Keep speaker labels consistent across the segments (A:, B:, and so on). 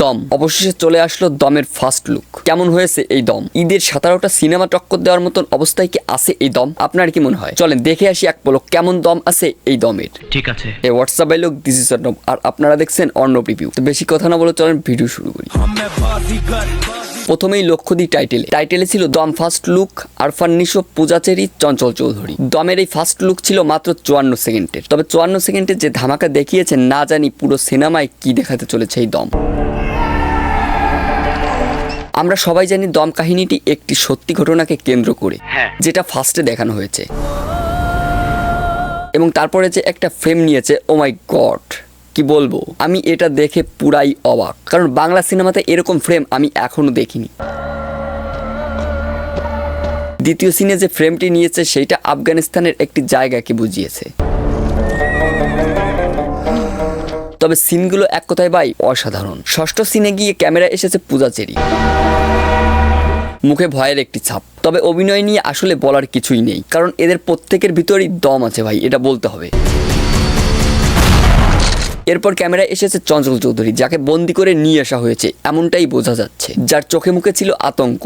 A: দম অবশেষে চলে আসলো দমের ফার্স্ট লুক। কেমন হয়েছে এই দম? ঈদের 17টা সিনেমা টক্কর দেওয়ার মতন অবস্থায় কি আছে এই দম? আপনার কি মনে হয়? চলেন দেখে আসি এক পলক কেমন দম আছে এই দমের।
B: ঠিক আছে।
A: এই হোয়াটসঅ্যাপ বাই লোক, দিস ইজ অর্ণব, আর আপনারা দেখছেন অর্ণব রিভিউ। তো বেশি কথা না বলে চলেন ভিডিও শুরু করি। প্রথমেই লক্ষ্য দিই টাইটেলে ছিল দম ফার্স্ট লুক, আরফান নিশো, পূজাচেরি, চঞ্চল চৌধুরী। দমের এই ফার্স্ট লুক ছিল মাত্র 54 সেকেন্ডের। তবে 54 সেকেন্ডের যে ধামাকা দেখিয়েছে, না জানি পুরো সিনেমায় কি দেখাতে চলেছে এই দম। আমরা সবাই জানি দম কাহিনীটি একটি সত্যি ঘটনাকে কেন্দ্র করে, যেটা ফার্স্টে দেখানো হয়েছে, এবং তারপরে যে একটা ফ্রেম নিয়েছে, ও মাই গড, কি বলবো, আমি এটা দেখে পুরাই অবাক। কারণ বাংলা সিনেমাতে এরকম ফ্রেম আমি এখনো দেখিনি। দ্বিতীয় সিনে যে ফ্রেমটি নিয়েছে সেইটা আফগানিস্তানের একটি জায়গাকে বুঝিয়েছে। তবে সিনগুলো এক কথায় ভাই অসাধারণ। ষষ্ঠ সিনে গিয়ে ক্যামেরা এসেছে পূজাচেরি, মুখে ভয়ের একটি ছাপ। তবে অভিনয় নিয়ে আসলে বলার কিছুই নেই, কারণ এদের প্রত্যেকের ভিতরেই দম আছে ভাই, এটা বলতে হবে। এরপর ক্যামেরায় এসেছে চঞ্চল চৌধুরী, যাকে বন্দি করে নিয়ে আসা হয়েছে এমনটাই বোঝা যাচ্ছে, যার চোখে মুখে ছিল আতঙ্ক।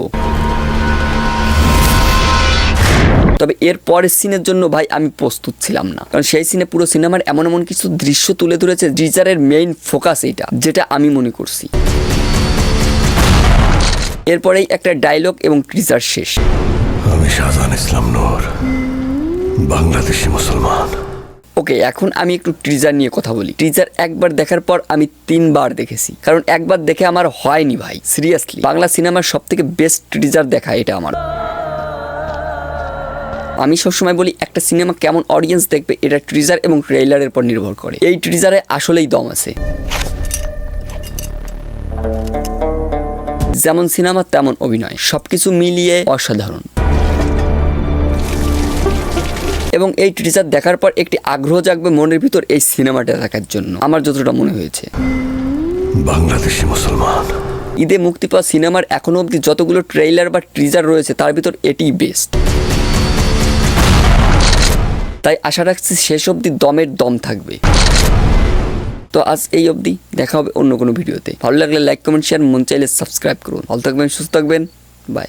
A: তবে এর পরের সিনের জন্য ভাই আমি প্রস্তুত ছিলাম না, কারণ সেই সিনে পুরো সিনেমার এমন এমন কিছু দৃশ্য তুলে ধরেছে, টিজারের মেইন ফোকাস এইটা, যেটা আমি মনে করছি। এরপরেই একটা ডায়লগ এবং টিজার শেষ।
C: আমি শাহজাহান ইসলাম নূর, বাংলাদেশি মুসলমান।
A: ওকে, এখন আমি একটু টিজার নিয়ে কথা বলি। টিজার একবার দেখার পর আমি 3 বার দেখেছি, কারণ একবার দেখে আমার হয়নি ভাই, সিরিয়াসলি। বাংলা সিনেমার সব থেকে বেস্ট টিজার দেখা এটা আমার। আমি সবসময় বলি একটা সিনেমা কেমন অডিয়েন্স দেখবে এটা টিজার এবং ট্রেইলারের উপর নির্ভর করে। এই টিজারে আসলেই দম আছে। যেমন সিনেমা তেমন অভিনয়, সবকিছু মিলিয়ে অসাধারণ। এবং এই টিজার দেখার পর একটি আগ্রহ জাগবে মনের ভিতর এই সিনেমাটা দেখার জন্য, আমার যতটা মনে হয়েছে।
C: বাংলাদেশি মুসলমান।
A: ঈদে মুক্তি পাওয়া সিনেমার এখনো অবধি যতগুলো ট্রেইলার বা টিজার রয়েছে তার ভিতর এটিই বেস্ট। তাই আশা রাখছি শেষ অবধি দমের দম থাকবে। তো আজ এই অবধি, দেখা হবে অন্য কোনো ভিডিওতে। ভালো লাগলে লাইক, কমেন্ট, শেয়ার, মন চাইলে সাবস্ক্রাইব করুন। ভালো থাকবেন, সুস্থ থাকবেন, বাই।